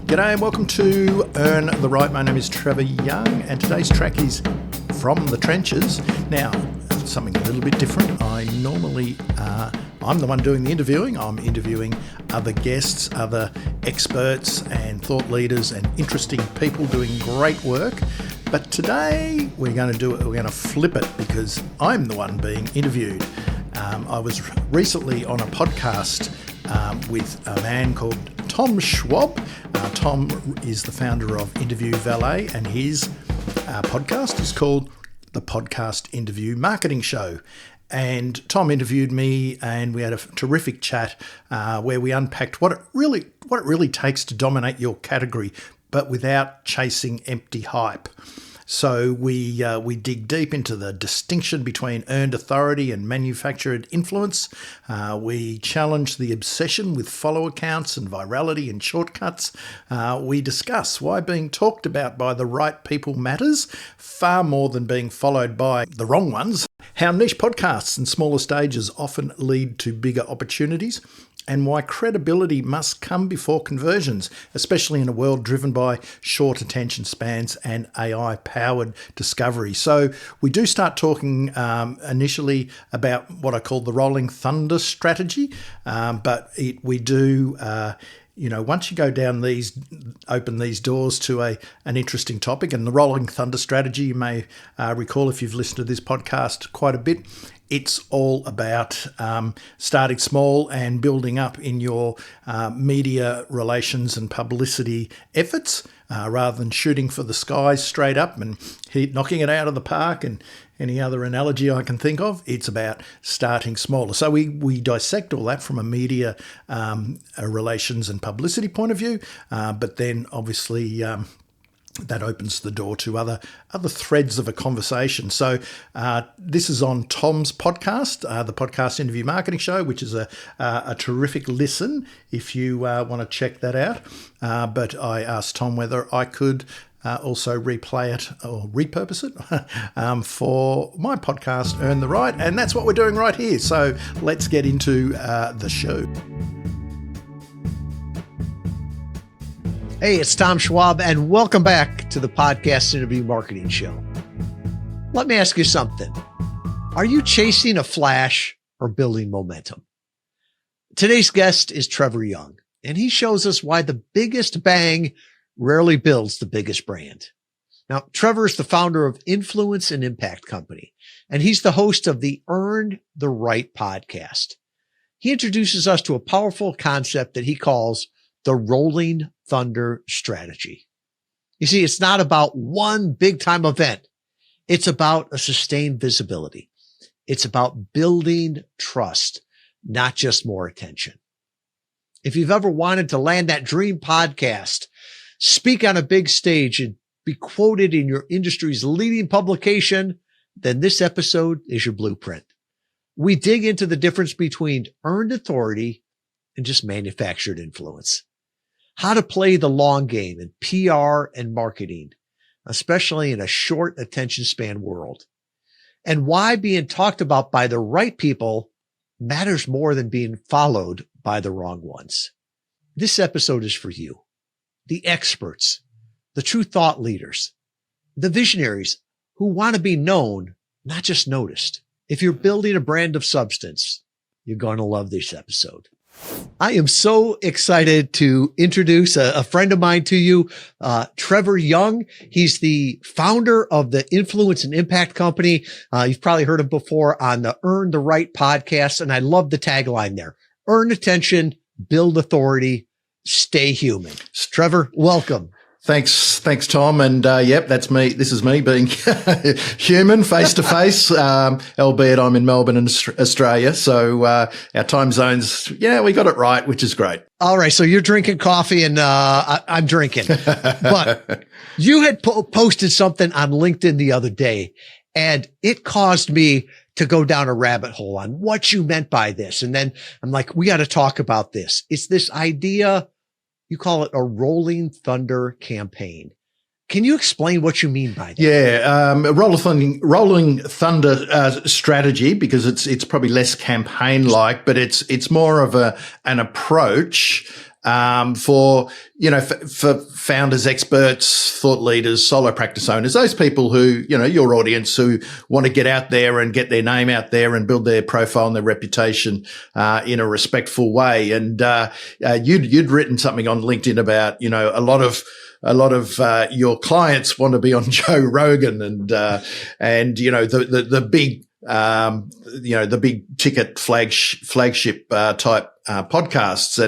G'day and welcome to Earn the Right. My name is Trevor Young and today's track is From the Trenches. Now, something a little bit different. I'm the one doing the interviewing. I'm interviewing other guests, other experts and thought leaders and interesting people doing great work. But today we're going to flip it because I'm the one being interviewed. I was recently on a podcast with a man called Schwab. Tom is the founder of Interview Valet, and his podcast is called the Podcast Interview Marketing Show. And Tom interviewed me, and we had a terrific chat where we unpacked what it really takes to dominate your category, but without chasing empty hype. So we dig deep into the distinction between earned authority and manufactured influence. We challenge the obsession with follow accounts and virality and shortcuts. We discuss why being talked about by the right people matters far more than being followed by the wrong ones. How niche podcasts and smaller stages often lead to bigger opportunities, and why credibility must come before conversions, especially in a world driven by short attention spans and AI-powered discovery. So we do start talking initially about what I call the rolling thunder strategy, but we do... once you go down open these doors to an interesting topic, and the rolling thunder strategy, you may recall if you've listened to this podcast quite a bit, it's all about starting small and building up in your media relations and publicity efforts rather than shooting for the skies straight up and knocking it out of the park and any other analogy I can think of. It's about starting smaller. So we dissect all that from a media relations and publicity point of view, but then obviously that opens the door to other threads of a conversation. So this is on Tom's podcast, the Podcast Interview Marketing Show, which is a terrific listen if you want to check that out. But I asked Tom whether I could also replay it or repurpose it for my podcast, Earn the Right. And that's what we're doing right here. So let's get into the show. Hey, it's Tom Schwab, and welcome back to the Podcast Interview Marketing Show. Let me ask you something. Are you chasing a flash or building momentum? Today's guest is Trevor Young, and he shows us why the biggest bang rarely builds the biggest brand. Now, Trevor is the founder of Influence and Impact Company, and he's the host of the Earn the Right podcast. He introduces us to a powerful concept that he calls the rolling thunder strategy. You see, it's not about one big time event. It's about a sustained visibility. It's about building trust, not just more attention. If you've ever wanted to land that dream podcast, speak on a big stage, and be quoted in your industry's leading publication, then this episode is your blueprint. We dig into the difference between earned authority and just manufactured influence. How to play the long game in PR and marketing, especially in a short attention span world. And why being talked about by the right people matters more than being followed by the wrong ones. This episode is for you, the experts, the true thought leaders, the visionaries who want to be known, not just noticed. If you're building a brand of substance, you're going to love this episode. I am so excited to introduce a friend of mine to you, Trevor Young. He's the founder of the Influence and Impact Company. You've probably heard him before on the Earn the Right podcast, and I love the tagline there. Earn attention, build authority, stay human. Trevor, welcome. Thanks, Tom. And yep, that's me. This is me being human, face to face, albeit I'm in Melbourne and Australia. So our time zones, we got it right, which is great. All right. So you're drinking coffee and I'm drinking. But you had posted something on LinkedIn the other day, and it caused me to go down a rabbit hole on what you meant by this. And then I'm like, we got to talk about this. It's this idea. You call it a rolling thunder campaign. Can you explain what you mean by that? Yeah, a rolling thunder strategy, because it's probably less campaign like, but it's more of an approach for founders, experts, thought leaders, solo practice owners, those people who, your audience who want to get out there and get their name out there and build their profile and their reputation in a respectful way. And you'd written something on LinkedIn about, a lot of your clients want to be on Joe Rogan and the big the big ticket flagship type podcasts,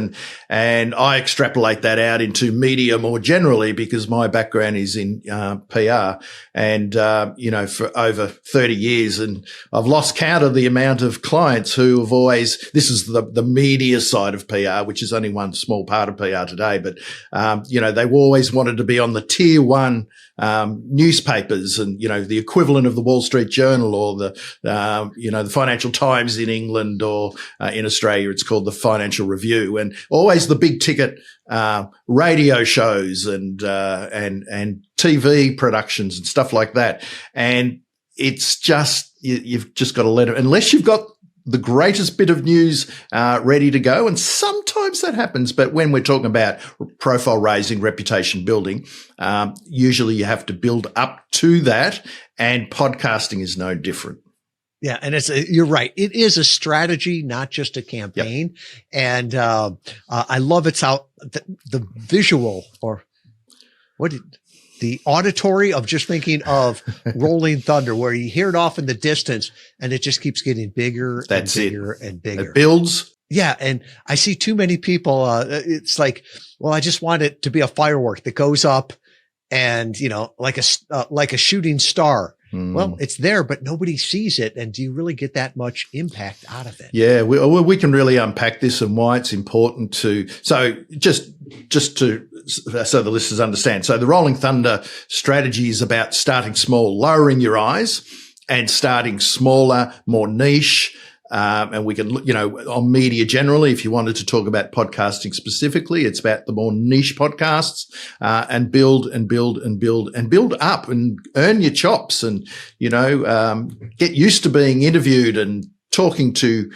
and I extrapolate that out into media more generally because my background is in PR, and for over 30 years, and I've lost count of the amount of clients who have always, this is the media side of PR, which is only one small part of PR today, but they've always wanted to be on the tier one newspapers, and the equivalent of the Wall Street Journal or the Financial Times in England, or in Australia it's called the Financial Review, and always the big ticket radio shows and TV productions and stuff like that. And it's just you've just got to let it, unless you've got the greatest bit of news ready to go, and sometimes that happens. But when we're talking about profile raising, reputation building, usually you have to build up to that, and podcasting is no different. Yeah, and you're right. It is a strategy, not just a campaign. Yep. And I love it's how the visual, or the auditory of just thinking of Rolling Thunder, where you hear it off in the distance and it just keeps getting bigger and bigger and bigger. It builds. Yeah. And I see too many people. It's like, well, I just want it to be a firework that goes up and, like a shooting star. Well, it's there, but nobody sees it. And do you really get that much impact out of it? Yeah, we can really unpack this and why it's important to. So just so the listeners understand. So the Rolling Thunder strategy is about starting small, lowering your eyes, and starting smaller, more niche. And we can, on media generally, if you wanted to talk about podcasting specifically, it's about the more niche podcasts, and build up and earn your chops, and, get used to being interviewed and talking to,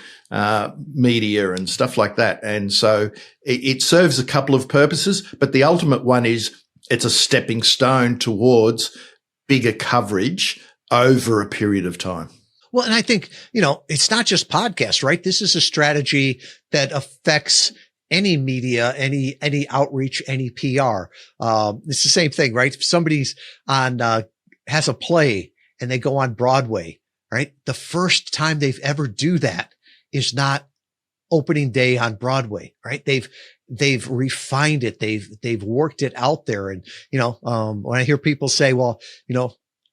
media and stuff like that. And so it serves a couple of purposes, but the ultimate one is it's a stepping stone towards bigger coverage over a period of time. Well, and I think, it's not just podcasts, right? This is a strategy that affects any media, any outreach, any PR. It's the same thing, right? If somebody's has a play and they go on Broadway, right? The first time they've ever do that is not opening day on Broadway, right? They've refined it. They've worked it out there. And, when I hear people say, well,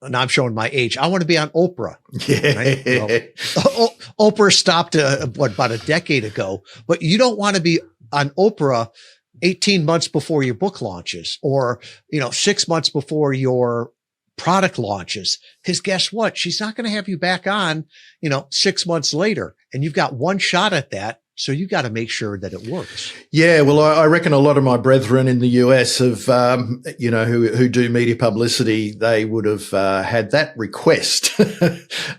and I'm showing my age, I want to be on Oprah. Yeah. Right? Oprah stopped about a decade ago, but you don't want to be on Oprah 18 months before your book launches, or, 6 months before your product launches. Cause guess what? She's not going to have you back on, 6 months later, and you've got one shot at that. So you got to make sure that it works. Yeah. Well, I reckon a lot of my brethren in the US have, who do media publicity, they would have had that request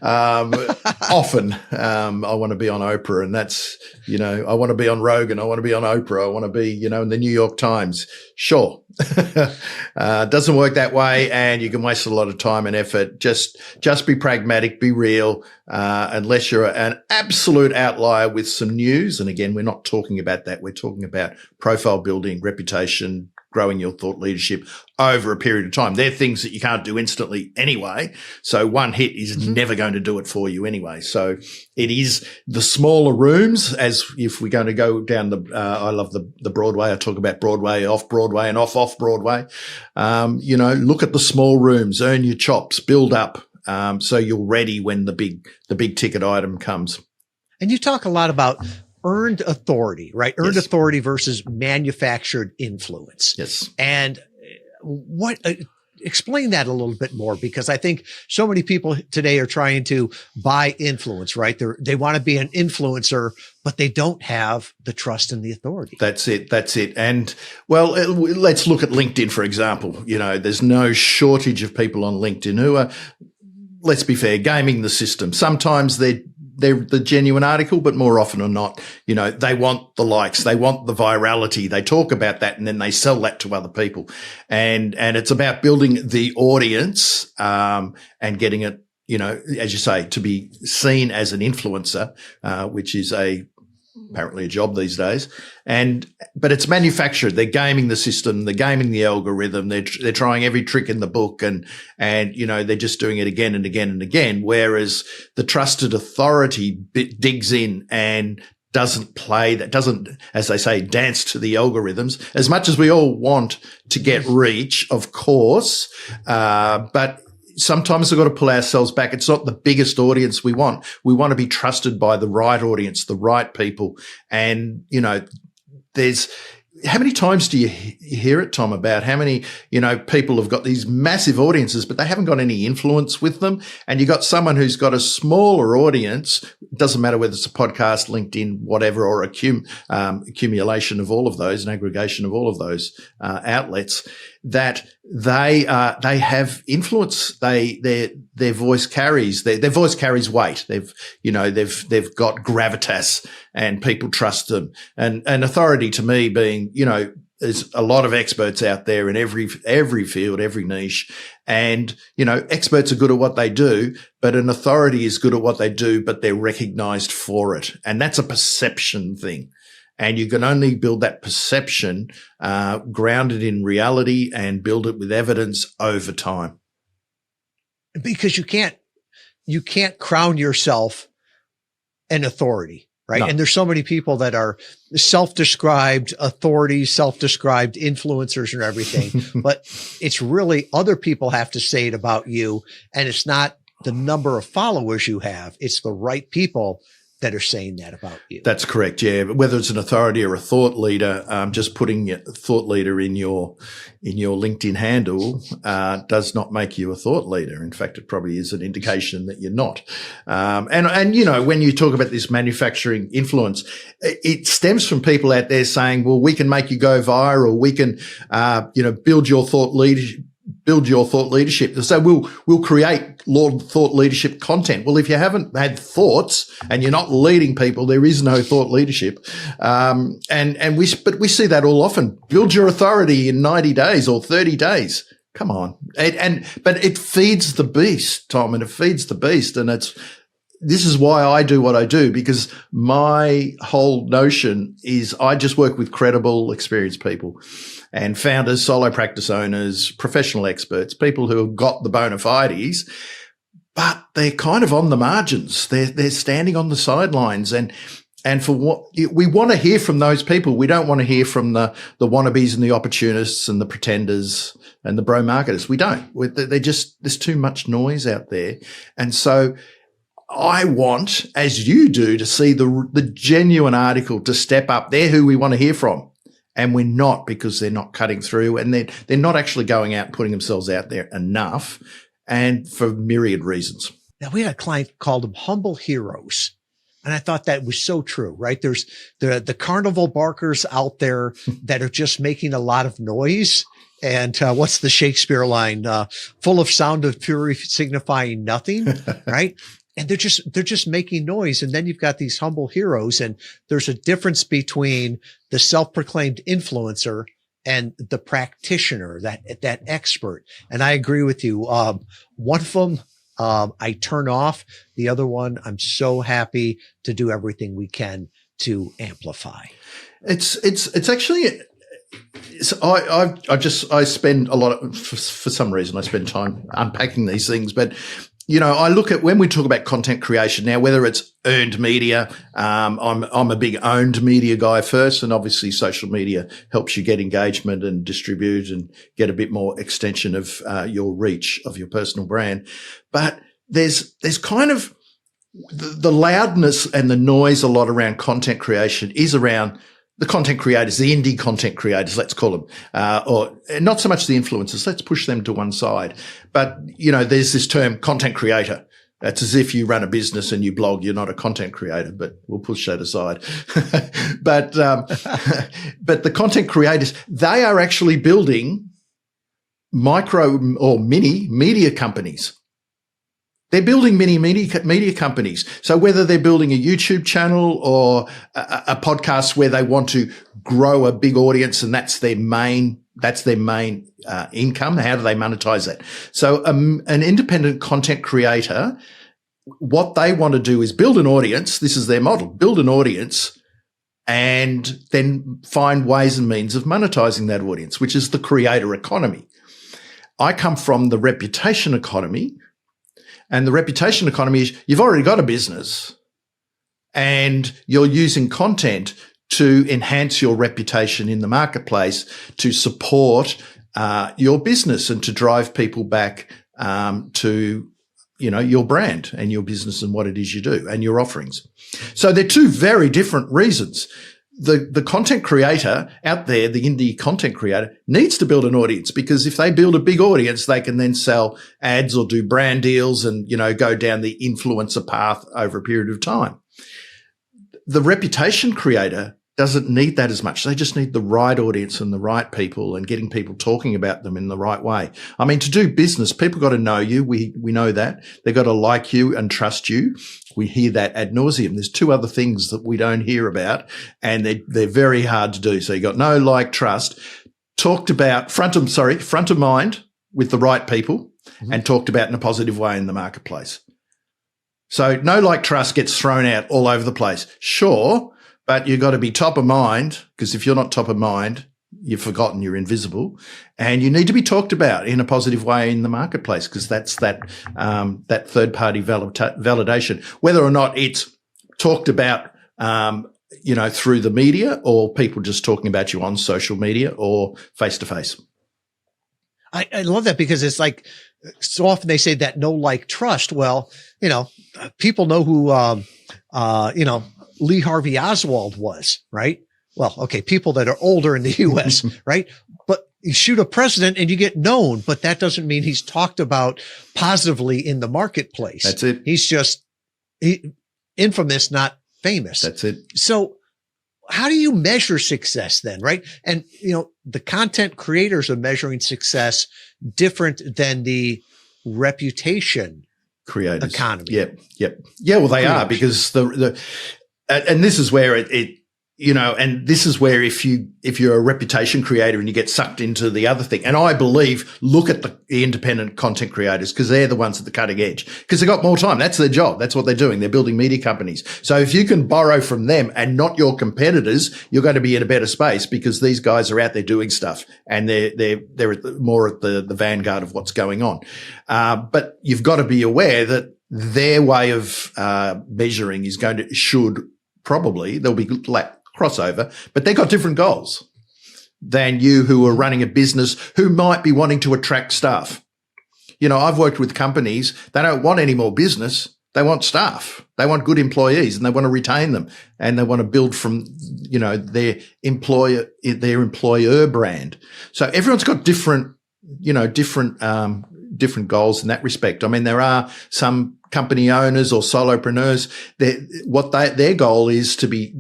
often. I want to be on Oprah, and that's, I want to be on Rogan. I want to be on Oprah. I want to be, in the New York Times. Sure. Doesn't work that way, and you can waste a lot of time and effort. Just be pragmatic, be real, unless you're an absolute outlier with some news. And again, we're not talking about that. We're talking about profile building, reputation, growing your thought leadership over a period of time. They're things that you can't do instantly anyway. So one hit is never going to do it for you anyway. So it is the smaller rooms, as if we're going to go down I love the Broadway. I talk about Broadway, off Broadway, and off Broadway. Look at the small rooms, earn your chops, build up. So you're ready when the big ticket item comes. And you talk a lot about earned authority, right? Earned Yes. authority versus manufactured influence. Yes. And explain that a little bit more, because I think so many people today are trying to buy influence, right? They want to be an influencer, but they don't have the trust and the authority. That's it. And well, let's look at LinkedIn, for example. There's no shortage of people on LinkedIn who are, let's be fair, gaming the system. Sometimes they're they're the genuine article, but more often or not, they want the likes, they want the virality. They talk about that and then they sell that to other people. And it's about building the audience, and getting it, as you say, to be seen as an influencer, which is apparently a job these days. But it's manufactured. They're gaming the system. They're gaming the algorithm. They're trying every trick in the book and they're just doing it again and again and again. Whereas the trusted authority digs in and doesn't, as they say, dance to the algorithms, as much as we all want to get reach, of course. But sometimes we've got to pull ourselves back. It's not the biggest audience we want. We want to be trusted by the right audience, the right people. And, how many times do you hear it, Tom, about how many, people have got these massive audiences, but they haven't got any influence with them. And you got someone who's got a smaller audience. It doesn't matter whether it's a podcast, LinkedIn, whatever, or accumulation of all of those, an aggregation of all of those outlets, that they have influence. Their voice carries, their voice carries weight. They've got gravitas and people trust them. And authority to me being, there's a lot of experts out there in every field, every niche. And, experts are good at what they do, but an authority is good at what they do, but they're recognized for it. And that's a perception thing. And you can only build that perception, grounded in reality, and build it with evidence over time. Because you can't crown yourself an authority, right? No. And there's so many people that are self-described authorities, self-described influencers and everything, but it's really other people have to say it about you. And it's not the number of followers you have. It's the right people that are saying that about you. That's correct. Yeah. Whether it's an authority or a thought leader, just putting a thought leader in your LinkedIn handle, does not make you a thought leader. In fact, it probably is an indication that you're not. And when you talk about this manufacturing influence, it stems from people out there saying, well, we can make you go viral. We can, build your thought leadership. So we'll create thought leadership content. Well, if you haven't had thoughts and you're not leading people, there is no thought leadership. But we see that all often. Build your authority in 90 days or 30 days. Come on. But it feeds the beast, Tom, and it feeds the beast. And this is why I do what I do, because my whole notion is I just work with credible, experienced people and founders, solo practice owners, professional experts, people who have got the bona fides, but they're kind of on the margins. They're standing on the sidelines. And for what we want to hear from those people, we don't want to hear from the wannabes and the opportunists and the pretenders and the bro marketers. We don't. There's too much noise out there. And so I want, as you do, to see the genuine article to step up. They're who we want to hear from. And we're not, because they're not cutting through and they're not actually going out and putting themselves out there enough, and for myriad reasons. Now, we had a client called them humble heroes. And I thought that was so true, right? There's the carnival barkers out there that are just making a lot of noise. And what's the Shakespeare line? Full of sound of fury signifying nothing, right? And they're just making noise. And then you've got these humble heroes. And there's a difference between the self-proclaimed influencer and the practitioner, that expert. And I agree with you. One of them, I turn off. The other one, I'm so happy to do everything we can to amplify. It's actually, I spend a lot of, for some reason, I spend time unpacking these things, but I look at when we talk about content creation now, whether it's earned media, I'm a big owned media guy first, and obviously social media helps you get engagement and distribute and get a bit more extension of your reach of your personal brand. But there's kind of the loudness and the noise a lot around content creation is around the content creators, the indie content creators, let's call them, or not so much the influencers. Let's push them to one side. But, there's this term content creator. That's as if you run a business and you blog. You're not a content creator, but we'll push that aside. But the content creators, they are actually building micro or mini media companies. They're building mini media companies. So whether they're building a YouTube channel or a podcast where they want to grow a big audience and that's their main income, how do they monetize that? So an independent content creator, what they want to do is build an audience. This is their model: build an audience and then find ways and means of monetizing that audience, which is the creator economy. I come from the reputation economy. And the reputation economy is you've already got a business and you're using content to enhance your reputation in the marketplace to support your business and to drive people back to, your brand and your business and what it is you do and your offerings. So they're two very different reasons. The content creator out there, the indie content creator, needs to build an audience, because if they build a big audience, they can then sell ads or do brand deals and, go down the influencer path over a period of time. The reputation creator doesn't need that as much. They just need the right audience and the right people and getting people talking about them in the right way. I mean, to do business, people got to know you. We know that. They've got to like you and trust you. We hear that ad nauseum. There's two other things that we don't hear about, and they're very hard to do. So you got know, like, trust. Talked about front of mind with the right people, and talked about in a positive way in the marketplace. So know, like, trust gets thrown out all over the place. Sure. But you've got to be top of mind, because if you're not top of mind, you're forgotten, you're invisible, and you need to be talked about in a positive way in the marketplace, because that's that third-party validation, whether or not it's talked about, through the media or people just talking about you on social media or face-to-face. I love that, because it's like so often they say that know, like, trust. Well, people know who, Lee Harvey Oswald was, right? Well, okay, people that are older in the U.S., right? But you shoot a president and you get known, but that doesn't mean he's talked about positively in the marketplace. That's it. He's just infamous, not famous. That's it. So how do you measure success then, right? And, the content creators are measuring success different than the reputation creators economy. Yep. Yeah, well, they are, because and this is where and this is where if you're a reputation creator and you get sucked into the other thing, and I believe, look at the independent content creators, because they're the ones at the cutting edge, because they've got more time. That's their job. That's what they're doing. They're building media companies. So if you can borrow from them and not your competitors, you're going to be in a better space, because these guys are out there doing stuff and they're more at the vanguard of what's going on. But you've got to be aware that their way of measuring should probably, there'll be crossover, but they've got different goals than you who are running a business who might be wanting to attract staff. I've worked with companies, they don't want any more business. They want staff. They want good employees, and they want to retain them, and they want to build from, their employer brand. So everyone's got different goals in that respect. I mean, there are some company owners or solopreneurs, their goal is to be,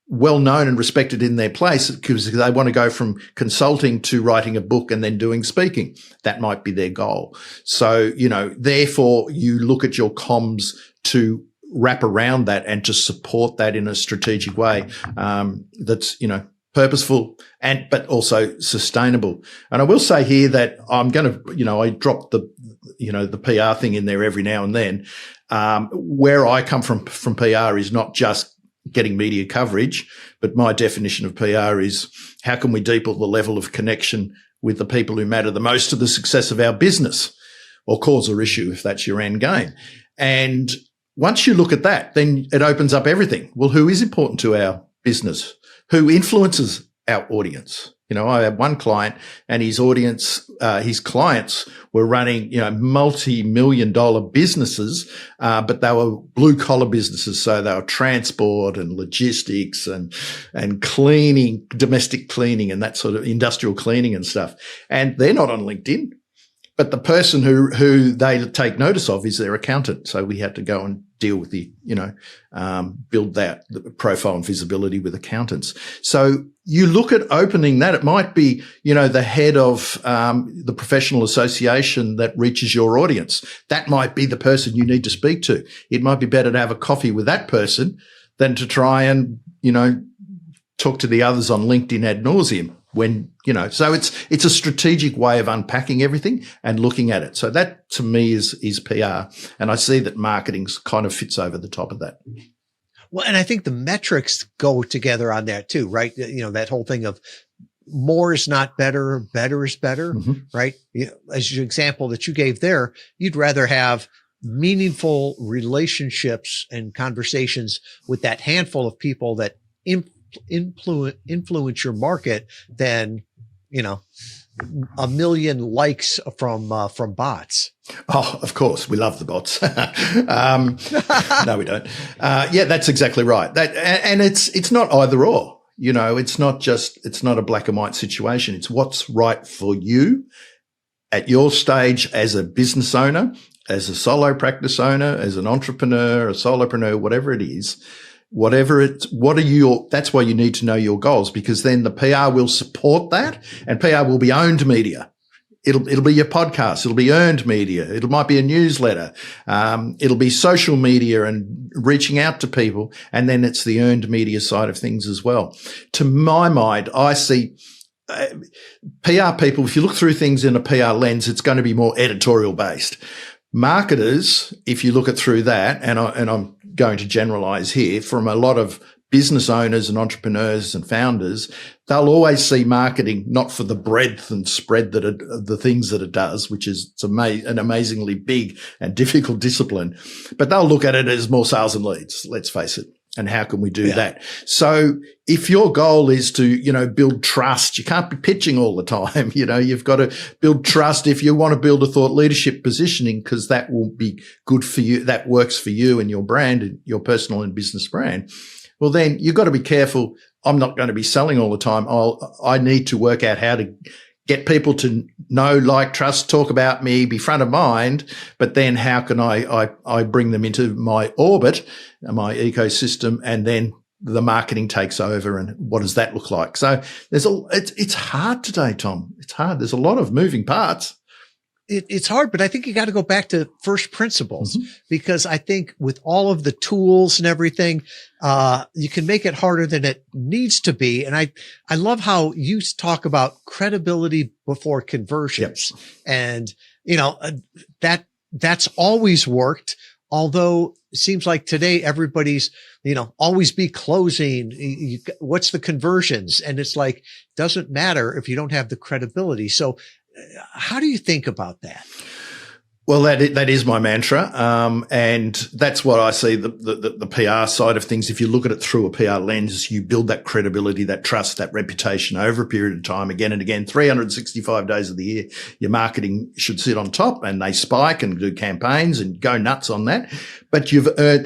well known and respected in their place, because they want to go from consulting to writing a book and then doing speaking. That might be their goal. So, therefore you look at your comms to wrap around that and to support that in a strategic way, that's, purposeful but also sustainable. And I will say here that I'm going to, I drop the PR thing in there every now and then. Where I come from PR is not just getting media coverage, but my definition of PR is how can we deepen the level of connection with the people who matter the most to the success of our business, or cause or issue, if that's your end game. And once you look at that, then it opens up everything. Well, who is important to our business? Who influences our audience? I had one client, and his clients were running, multi-million-dollar businesses, but they were blue-collar businesses. So they were transport and logistics and cleaning, domestic cleaning and that sort of industrial cleaning and stuff. And they're not on LinkedIn, But the person who they take notice of is their accountant. So we had to go and deal with the build the profile and visibility with accountants. So you look at opening that. It might be, the head of the professional association that reaches your audience. That might be the person you need to speak to. It might be better to have a coffee with that person than to try and, talk to the others on LinkedIn ad nauseum. So it's a strategic way of unpacking everything and looking at it. So that to me is PR. And I see that marketing kind of fits over the top of that. Well, and I think the metrics go together on that too, right? That whole thing of more is not better, better is better, right? As your example that you gave there, you'd rather have meaningful relationships and conversations with that handful of people that influence your market than, a million likes from bots. Oh, of course. We love the bots. No, we don't. That's exactly right. And it's not either or, it's not a black and white situation. It's what's right for you at your stage as a business owner, as a solo practice owner, as an entrepreneur, a solopreneur, whatever it is. That's why you need to know your goals, because then the PR will support that, and PR will be owned media. It'll be your podcast. It'll be earned media. It might be a newsletter. It'll be social media and reaching out to people. And then it's the earned media side of things as well. To my mind, I see PR people, if you look through things in a PR lens, it's going to be more editorial based. Marketers, if you look at through that, and I'm going to generalize here, from a lot of business owners and entrepreneurs and founders, they'll always see marketing not for the breadth and spread the things that it does, which is an amazingly big and difficult discipline, but they'll look at it as more sales and leads, let's face it. And how can we do that? So if your goal is to, build trust, you can't be pitching all the time. You've got to build trust if you want to build a thought leadership positioning, because that will be good for you. That works for you and your brand and your personal and business brand. Well, then you've got to be careful. I'm not going to be selling all the time. I need to work out how to get people to know, like, trust, talk about me, be front of mind. But then how can I bring them into my orbit, my ecosystem, and then the marketing takes over, and what does that look like? So it's hard today, Tom. It's hard. There's a lot of moving parts. It's hard, but I think you got to go back to first principles, because I think with all of the tools and everything, you can make it harder than it needs to be. And I love how you talk about credibility before conversions. Yep. And, that's always worked. Although it seems like today everybody's, always be closing. What's the conversions? And it's like, doesn't matter if you don't have the credibility. So how do you think about that? Well, that is my mantra. And that's what I see the PR side of things. If you look at it through a PR lens, you build that credibility, that trust, that reputation over a period of time, again and again, 365 days of the year. Your marketing should sit on top, and they spike and do campaigns and go nuts on that. But you've earned,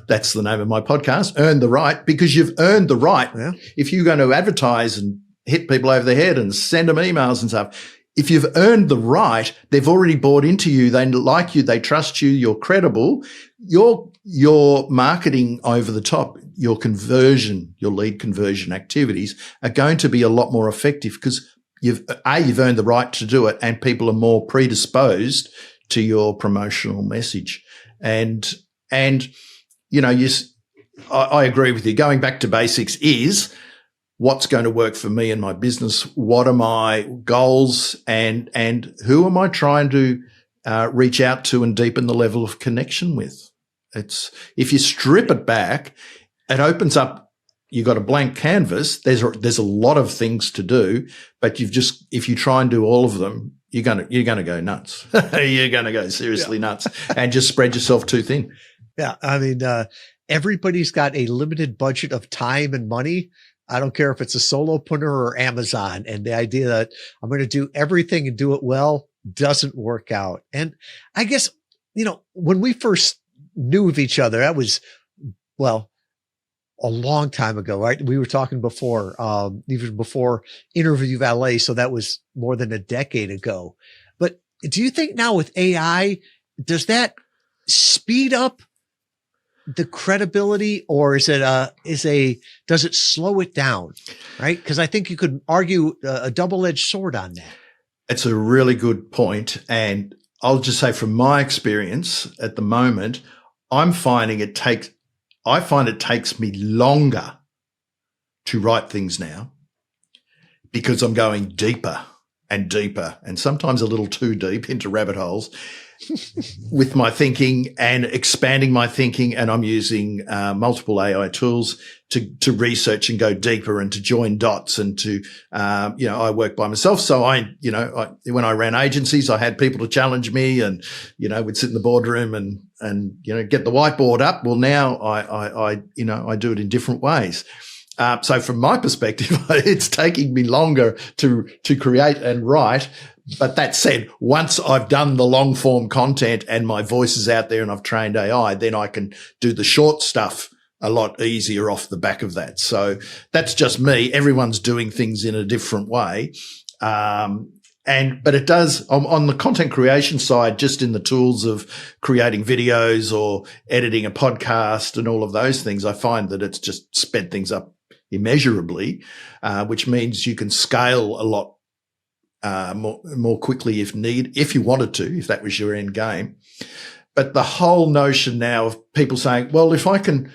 that's the name of my podcast, Earn the Right, because you've earned the right. Yeah. If you're going to advertise and hit people over the head and send them emails and stuff, if you've earned the right, they've already bought into you. They like you. They trust you. You're credible. Your marketing over the top, your lead conversion activities are going to be a lot more effective, because you've earned the right to do it, and people are more predisposed to your promotional message. And I agree with you. Going back to basics is, what's going to work for me and my business? What are my goals, and who am I trying to reach out to and deepen the level of connection with? If you strip it back, it opens up. You've got a blank canvas. There's a lot of things to do, but if you try and do all of them, you're gonna go nuts. You're gonna go seriously nuts, and just spread yourself too thin. Yeah, I mean, everybody's got a limited budget of time and money. I don't care if it's a solopreneur or Amazon, and the idea that I'm going to do everything and do it well doesn't work out. And I guess, when we first knew of each other, that was, a long time ago, right? We were talking before, even before Interview Valet. So that was more than a decade ago. But do you think now with AI, does that speed up the credibility, or does it slow it down? Right. Cause I think you could argue a double-edged sword on that. It's a really good point. And I'll just say from my experience at the moment, I find it takes me longer to write things now because I'm going deeper and deeper and sometimes a little too deep into rabbit holes with my thinking and expanding my thinking. And I'm using multiple AI tools to research and go deeper and to join dots and to, I work by myself. So when I ran agencies, I had people to challenge me and, we'd sit in the boardroom and get the whiteboard up. Well, now I do it in different ways. So from my perspective, it's taking me longer to create and write. But that said, once I've done the long form content and my voice is out there and I've trained AI, then I can do the short stuff a lot easier off the back of that. So that's just me. Everyone's doing things in a different way. But it does on the content creation side, just in the tools of creating videos or editing a podcast and all of those things, I find that it's just sped things up immeasurably, which means you can scale a lot more quickly if you wanted to, if that was your end game. But the whole notion now of people saying, well, if I can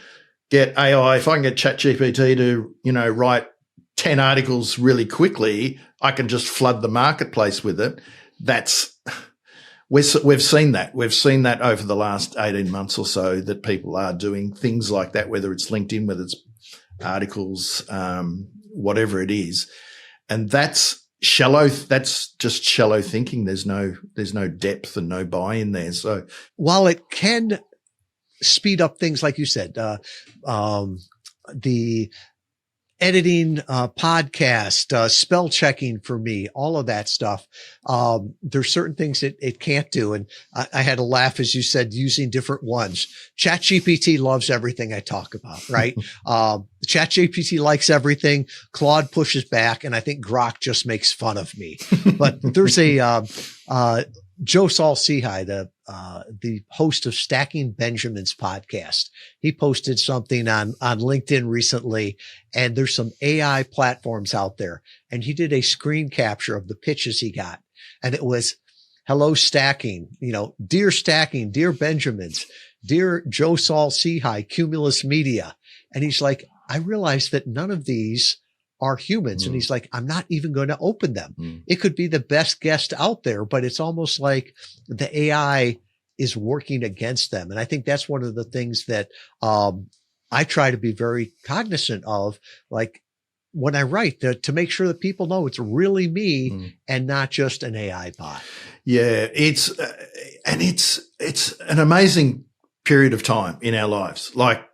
get AI, if I can get ChatGPT to, write 10 articles really quickly, I can just flood the marketplace with it. We've seen that. We've seen that over the last 18 months or so, that people are doing things like that, whether it's LinkedIn, whether it's articles, whatever it is. And that's shallow. That's just shallow thinking. There's no depth and no buy-in there. So while it can speed up things, like you said, the editing, podcast, spell checking for me, all of that stuff. There's certain things that it can't do. And I had a laugh, as you said, using different ones. ChatGPT loves everything I talk about, right? ChatGPT likes everything. Claude pushes back. And I think Grok just makes fun of me. But there's Joe Saul-Sehy, the host of Stacking Benjamins podcast. He posted something on LinkedIn recently, and there's some AI platforms out there. And he did a screen capture of the pitches he got. And it was, hello, Stacking, dear Stacking, dear Benjamins, dear Joe Saul-Sehy, Cumulus Media. And he's like, I realized that none of these are humans. And he's like, I'm not even going to open them. It could be the best guest out there, but it's almost like the AI is working against them. And I think that's one of the things that I try to be very cognizant of, like when I write, to make sure that people know it's really me and not just an AI bot. Yeah, it's an amazing period of time in our lives. Like,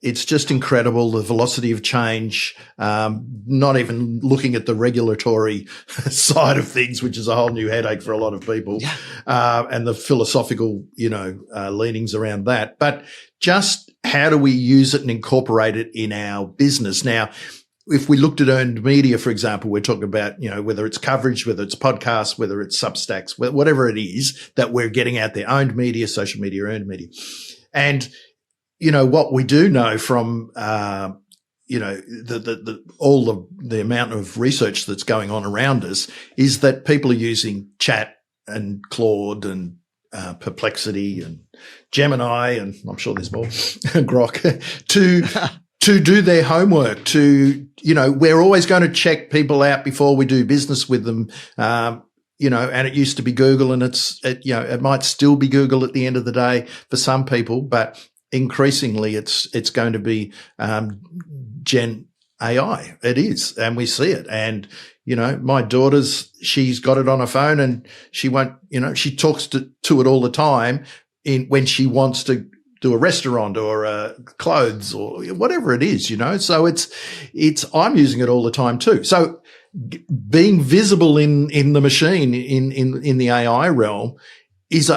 it's just incredible, the velocity of change, not even looking at the regulatory side of things, which is a whole new headache for a lot of people, and the philosophical, leanings around that. But just how do we use it and incorporate it in our business? Now, if we looked at earned media, for example, we're talking about, whether it's coverage, whether it's podcasts, whether it's Substacks, whatever it is that we're getting out there, owned media, social media, earned media. And what we do know from, all the amount of research that's going on around us is that people are using chat and Claude and Perplexity and Gemini, and I'm sure there's more, Grok, to do their homework, we're always going to check people out before we do business with them. And it used to be Google, and it might still be Google at the end of the day for some people, but increasingly it's going to be Gen AI. It is, and we see it. And my daughter's, she's got it on her phone, and she won't, she talks to it all the time when she wants to do a restaurant or clothes or whatever it is, So I'm using it all the time too. So being visible in the machine, in the AI realm is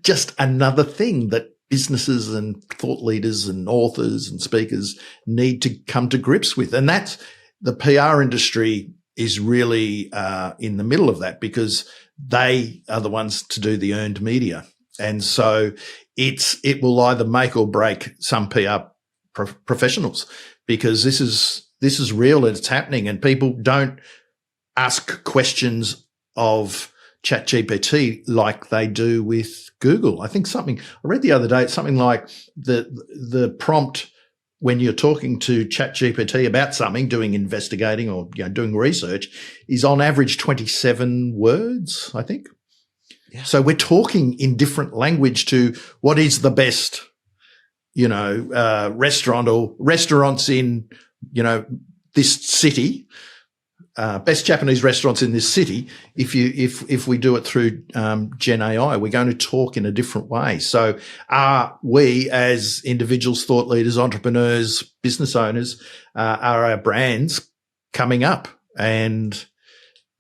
just another thing that businesses and thought leaders and authors and speakers need to come to grips with. And that's the PR industry is really in the middle of that, because they are the ones to do the earned media. And so it will either make or break some PR professionals, because this is real and it's happening, and people don't ask questions of ChatGPT like they do with Google. I think I read the other day, something like the prompt when you're talking to ChatGPT about something, doing investigating or doing research, is on average 27 words, I think. Yeah. So we're talking in different language to what is the best, restaurant or restaurants in, this city. Best Japanese restaurants in this city. If we do it through Gen AI, we're going to talk in a different way. So are we, as individuals, thought leaders, entrepreneurs, business owners, are our brands coming up? And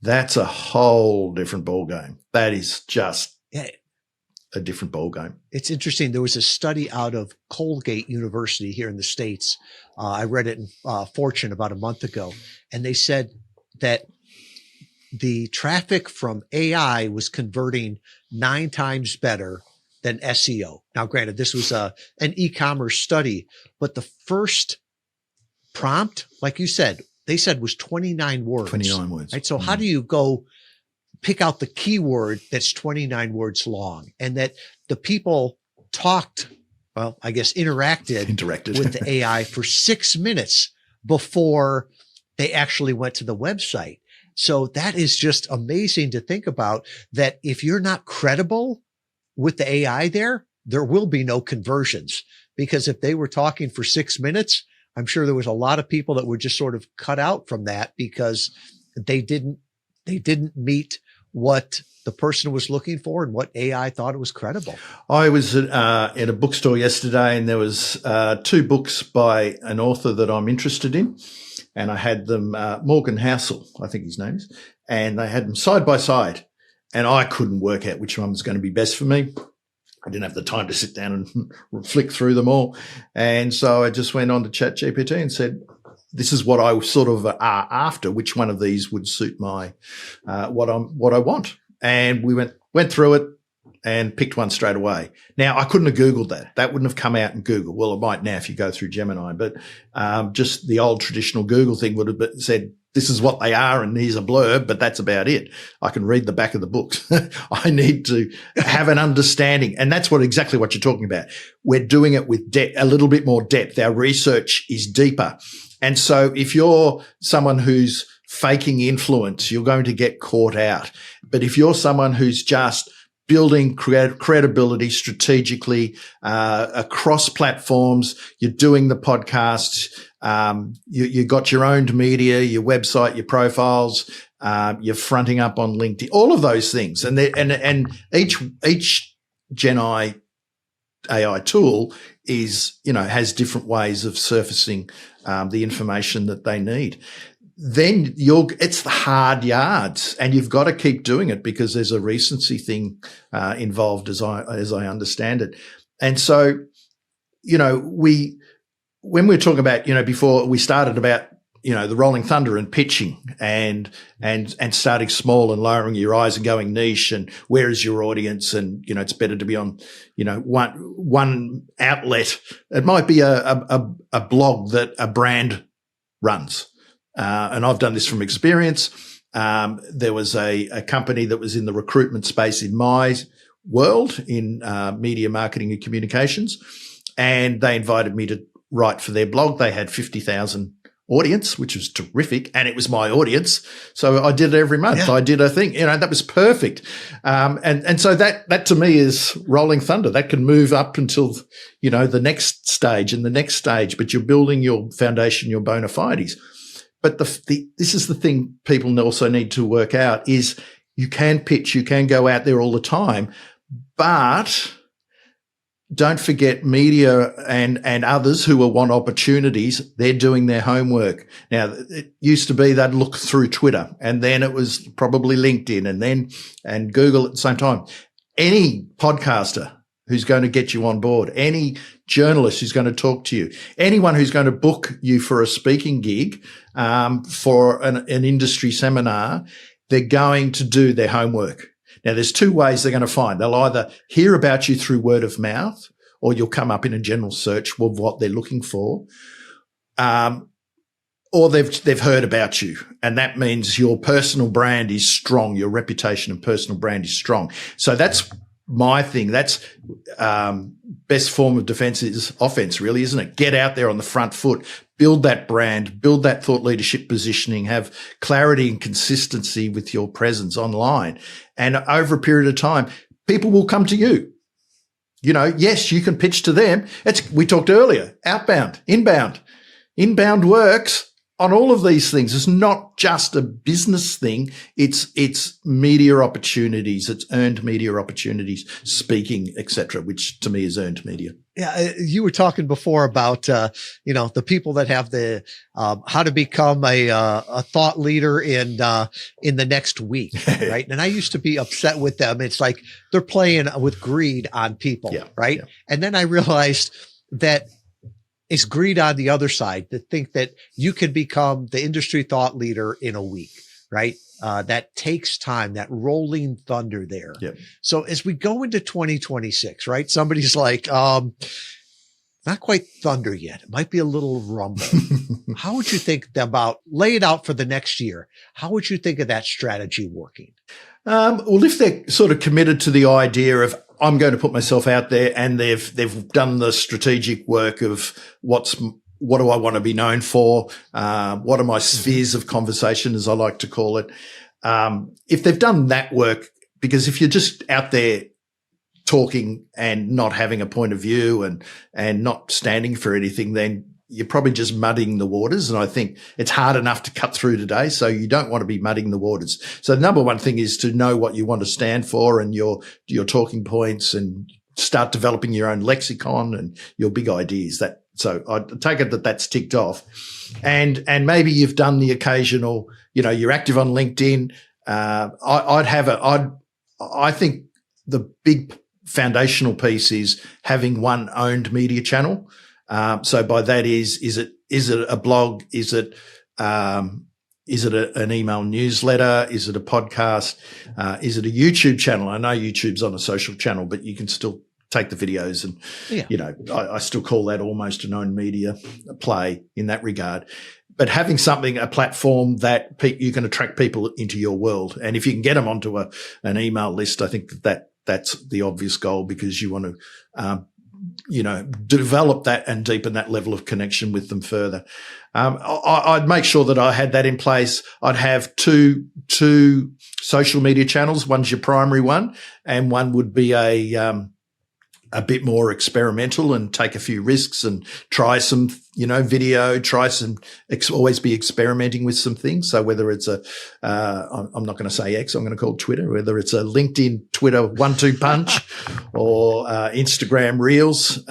that's a whole different ballgame. That is just a different ballgame. It's interesting. There was a study out of Colgate University here in the States. I read it in Fortune about a month ago, and they said that the traffic from AI was converting 9 times better than SEO. Now, granted, this was an e-commerce study, but the first prompt, like you said, they said was 29 words. 29 words. Right? So how do you go pick out the keyword that's 29 words long, and that the people interacted with the AI for 6 minutes before they actually went to the website. So that is just amazing to think about, that if you're not credible with the AI there will be no conversions, because if they were talking for 6 minutes, I'm sure there was a lot of people that were just sort of cut out from that because they didn't meet what the person was looking for and what AI thought it was credible. I was at a bookstore yesterday, and there was 2 books by an author that I'm interested in. And I had them, Morgan Housel, I think his name is, and they had them side by side, and I couldn't work out which one was going to be best for me. I didn't have the time to sit down and flick through them all. And so I just went on to ChatGPT and said, this is what I sort of are after. Which one of these would suit my, what I want? And we went through it and picked one straight away. Now, I couldn't have Googled that. That wouldn't have come out in Google. Well, it might now if you go through Gemini, but just the old traditional Google thing would have said, this is what they are and here's a blurb, but that's about it. I can read the back of the books. I need to have an understanding. And that's exactly what you're talking about. We're doing it with a little bit more depth. Our research is deeper. And so if you're someone who's faking influence, you're going to get caught out. But if you're someone who's just building credibility strategically across platforms, you're doing the podcasts, you got your owned media, your website, your profiles, you're fronting up on LinkedIn, all of those things, and each Gen AI tool is has different ways of surfacing the information that they need. Then it's the hard yards, and you've got to keep doing it because there's a recency thing involved, as I understand it. And so, when we're talking about, before we started about, the rolling thunder and pitching and starting small and lowering your eyes and going niche, and where is your audience, and it's better to be on, one outlet. It might be a blog that a brand runs. And I've done this from experience. There was a company that was in the recruitment space in my world in media marketing and communications, and they invited me to write for their blog. They had 50,000 audience, which was terrific, and it was my audience. So I did it every month. Yeah. I did a thing, that was perfect. And so that to me is rolling thunder. That can move up until, the next stage and the next stage, but you're building your foundation, your bona fides. But this is the thing people also need to work out is you can pitch, you can go out there all the time, but don't forget media and others who will want opportunities. They're doing their homework. Now, it used to be they'd look through Twitter, and then it was probably LinkedIn and Google at the same time. Any podcaster who's going to get you on board, any journalist who's going to talk to you, anyone who's going to book you for a speaking gig, for an industry seminar, they're going to do their homework. Now, there's two ways they're going to find. They'll either hear about you through word of mouth, or you'll come up in a general search of what they're looking for, or they've heard about you, and that means your personal brand is strong. Your reputation and personal brand is strong. So that's my thing. That's best form of defense is offense, really, isn't it? Get out there on the front foot, build that brand, build that thought leadership positioning, have clarity and consistency with your presence online. And over a period of time, people will come to you. Yes, you can pitch to them. We talked earlier, outbound, inbound. Inbound works on all of these things. It's not just a business thing. It's media opportunities. It's earned media opportunities, speaking, etc., which to me is earned media. Yeah, you were talking before about the people that have the how to become a thought leader in the next week, right? And I used to be upset with them. It's like they're playing with greed on people, right? Yeah. And then I realized that it's greed on the other side to think that you can become the industry thought leader in a week, right? That takes time, that rolling thunder there. Yep. So as we go into 2026, right? Somebody's like, not quite thunder yet. It might be a little rumble. How would you think about, lay it out for the next year? How would you think of that strategy working? Well, if they're sort of committed to the idea of, I'm going to put myself out there, and they've done the strategic work of what do I want to be known for? What are my spheres of conversation, as I like to call it? If they've done that work, because if you're just out there talking and not having a point of view and not standing for anything, then you're probably just muddying the waters. And I think it's hard enough to cut through today. So you don't want to be muddying the waters. So the number one thing is to know what you want to stand for and your talking points, and start developing your own lexicon and your big ideas. So I take it that that's ticked off. And maybe you've done the occasional, you're active on LinkedIn. I think the big foundational piece is having one owned media channel. So by that is it a blog? Is it an email newsletter? Is it a podcast? Is it a YouTube channel? I know YouTube's on a social channel, but you can still take the videos and, I still call that almost an owned media play in that regard. But having a platform that you can attract people into your world. And if you can get them onto an email list, I think that's the obvious goal, because you want to, develop that and deepen that level of connection with them further. I'd make sure that I had that in place. I'd have two social media channels. One's your primary one, and one would be a bit more experimental and take a few risks and try some, video, always be experimenting with some things. So whether it's I'm not going to say X, I'm going to call it Twitter, whether it's a LinkedIn, Twitter 1-2 punch or Instagram Reels,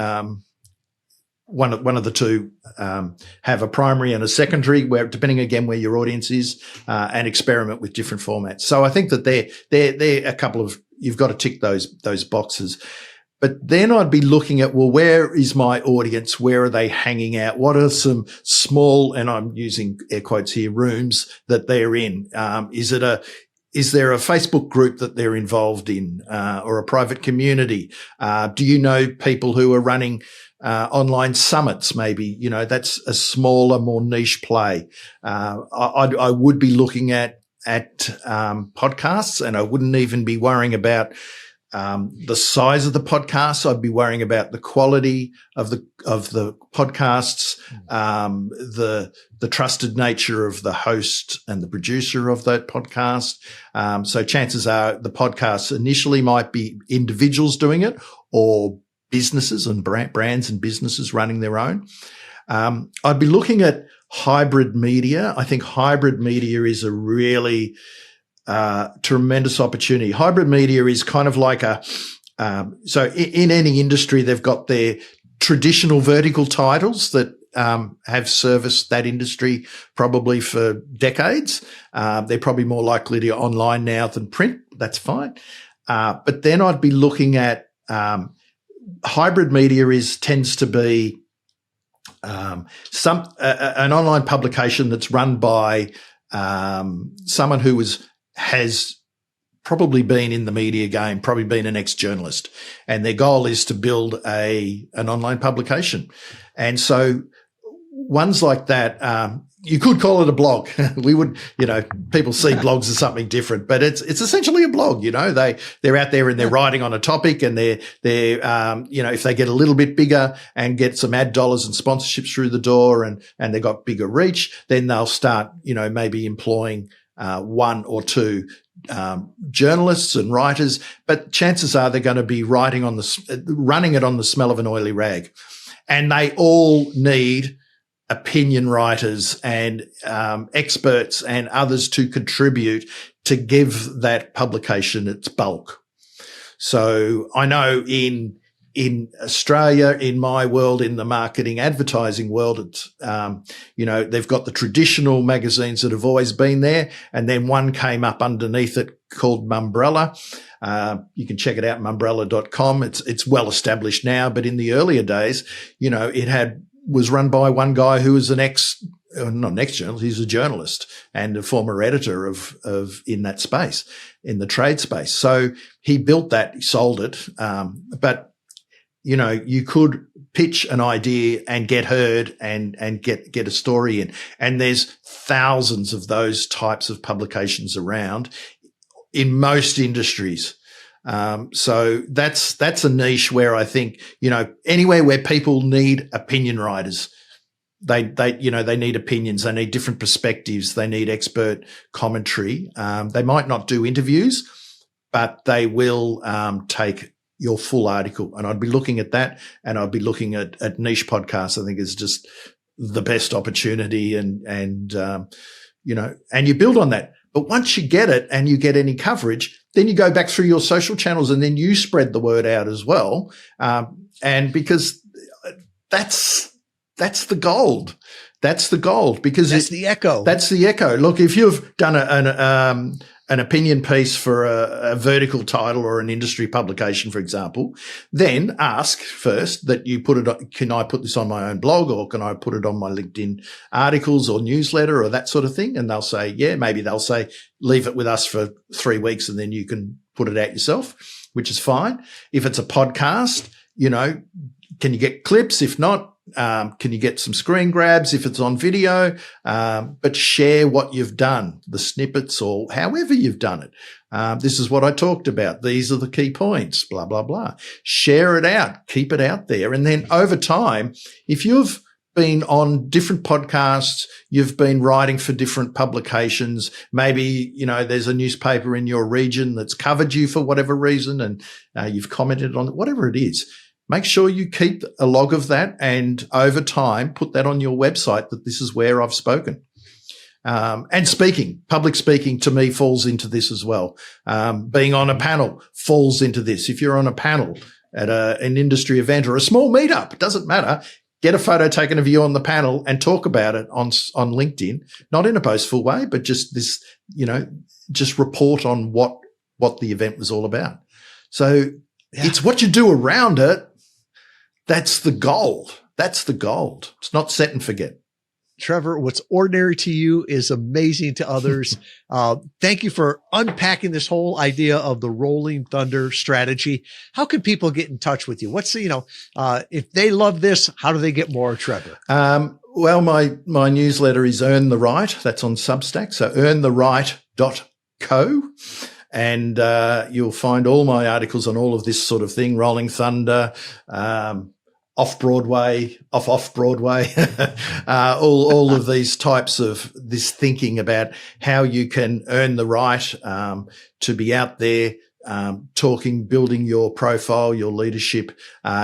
one of the two have a primary and a secondary, where depending again where your audience is, and experiment with different formats. So I think that they're a couple of, you've got to tick those boxes. But then I'd be looking at, well, where is my audience? Where are they hanging out? What are some small, and I'm using air quotes here, rooms that they're in? Is there a Facebook group that they're involved in, or a private community? Do you know people who are running online summits? Maybe, that's a smaller, more niche play. I would be looking at podcasts, and I wouldn't even be worrying about the size of the podcasts. I'd be worrying about the quality of the podcasts, the trusted nature of the host and the producer of that podcast. So chances are the podcasts initially might be individuals doing it, or businesses and brands and businesses running their own. I'd be looking at hybrid media. I think hybrid media is a really tremendous opportunity. Hybrid media is kind of like so in any industry, they've got their traditional vertical titles that have serviced that industry probably for decades. They're probably more likely to online now than print. That's fine. But then I'd be looking at hybrid media tends to be an online publication that's run by someone who has probably been in the media game, probably been an ex-journalist, and their goal is to build an online publication. And so ones like that, you could call it a blog. We would, people see blogs as something different, but it's essentially a blog. They're out there and they're writing on a topic, and they're if they get a little bit bigger and get some ad dollars and sponsorships through the door, and they got bigger reach, then they'll start, maybe employing one or two journalists and writers, but chances are they're going to be running it on the smell of an oily rag, and they all need opinion writers and experts and others to contribute to give that publication its bulk. So I know in Australia, in my world, in the marketing advertising world, it's, they've got the traditional magazines that have always been there. And then one came up underneath it called Mumbrella. You can check it out, mumbrella.com. It's well established now, but in the earlier days, it was run by one guy who was not an ex-journalist, he's a journalist and a former editor of in that space, in the trade space. So he built that, he sold it. But you could pitch an idea and get heard and get a story in. And there's thousands of those types of publications around in most industries. So that's a niche where I think, anywhere where people need opinion writers, they need opinions, they need different perspectives, they need expert commentary. They might not do interviews, but they will, take your full article. And I'd be looking at that, and I'd be looking at niche podcasts. I think is just the best opportunity, and you build on that. But once you get it and you get any coverage, then you go back through your social channels and then you spread the word out as well. And because that's the gold. That's the gold, because that's the echo. That's the echo. Look, if you've done an opinion piece for a vertical title or an industry publication, for example, then ask first that you put it, can I put this on my own blog, or can I put it on my LinkedIn articles or newsletter or that sort of thing? And they'll say, yeah, maybe they'll say, leave it with us for 3 weeks and then you can put it out yourself, which is fine. If it's a podcast, can you get clips? If not, can you get some screen grabs if it's on video? But share what you've done, the snippets or however you've done it. This is what I talked about. These are the key points, blah, blah, blah. Share it out. Keep it out there. And then over time, if you've been on different podcasts, you've been writing for different publications, maybe, there's a newspaper in your region that's covered you for whatever reason, and you've commented on it, whatever it is. Make sure you keep a log of that, and over time, put that on your website that this is where I've spoken. And public speaking to me falls into this as well. Being on a panel falls into this. If you're on a panel at an industry event or a small meetup, it doesn't matter. Get a photo taken of you on the panel and talk about it on LinkedIn, not in a boastful way, but just this, just report on what the event was all about. So It's what you do around it. That's the gold. That's the gold. It's not set and forget. Trevor, what's ordinary to you is amazing to others. Thank you for unpacking this whole idea of the Rolling Thunder strategy. How can people get in touch with you? What's if they love this, how do they get more, Trevor? Well, my newsletter is Earn the Right. That's on Substack. So earntheright.co. And you'll find all my articles on all of this sort of thing, Rolling Thunder, off-Broadway, off-Broadway, all of these types of this thinking about how you can earn the right to be out there talking, building your profile, your leadership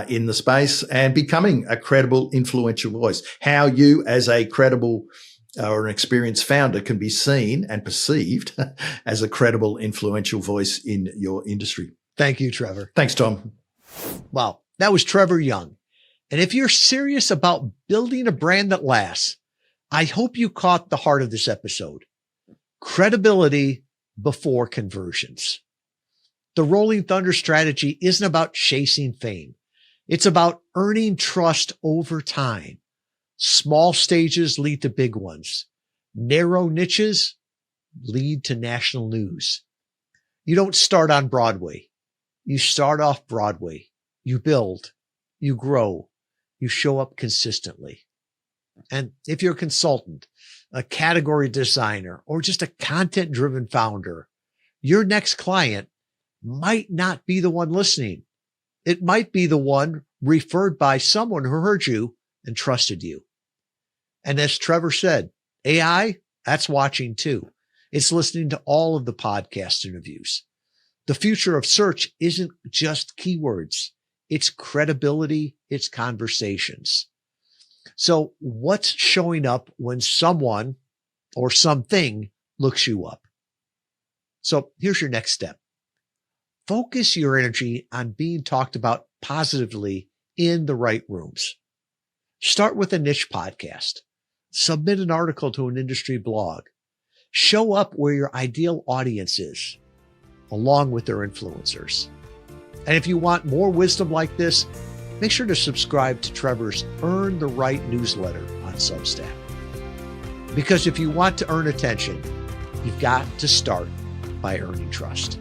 in the space, and becoming a credible, influential voice. How you, as a credible or an experienced founder, can be seen and perceived as a credible, influential voice in your industry. Thank you, Trevor. Thanks, Tom. Wow. That was Trevor Young. And if you're serious about building a brand that lasts, I hope you caught the heart of this episode. Credibility before conversions. The Rolling Thunder strategy isn't about chasing fame. It's about earning trust over time. Small stages lead to big ones. Narrow niches lead to national news. You don't start on Broadway. You start off Broadway. You build, you grow, you show up consistently. And if you're a consultant, a category designer, or just a content-driven founder, your next client might not be the one listening. It might be the one referred by someone who heard you and trusted you. And as Trevor said, AI, that's watching too. It's listening to all of the podcast interviews. The future of search isn't just keywords. It's credibility. It's conversations. So what's showing up when someone or something looks you up? So here's your next step. Focus your energy on being talked about positively in the right rooms. Start with a niche podcast. Submit an article to an industry blog. Show up where your ideal audience is, along with their influencers. And if you want more wisdom like this, make sure to subscribe to Trevor's Earn the Right newsletter on Substack. Because if you want to earn attention, you've got to start by earning trust.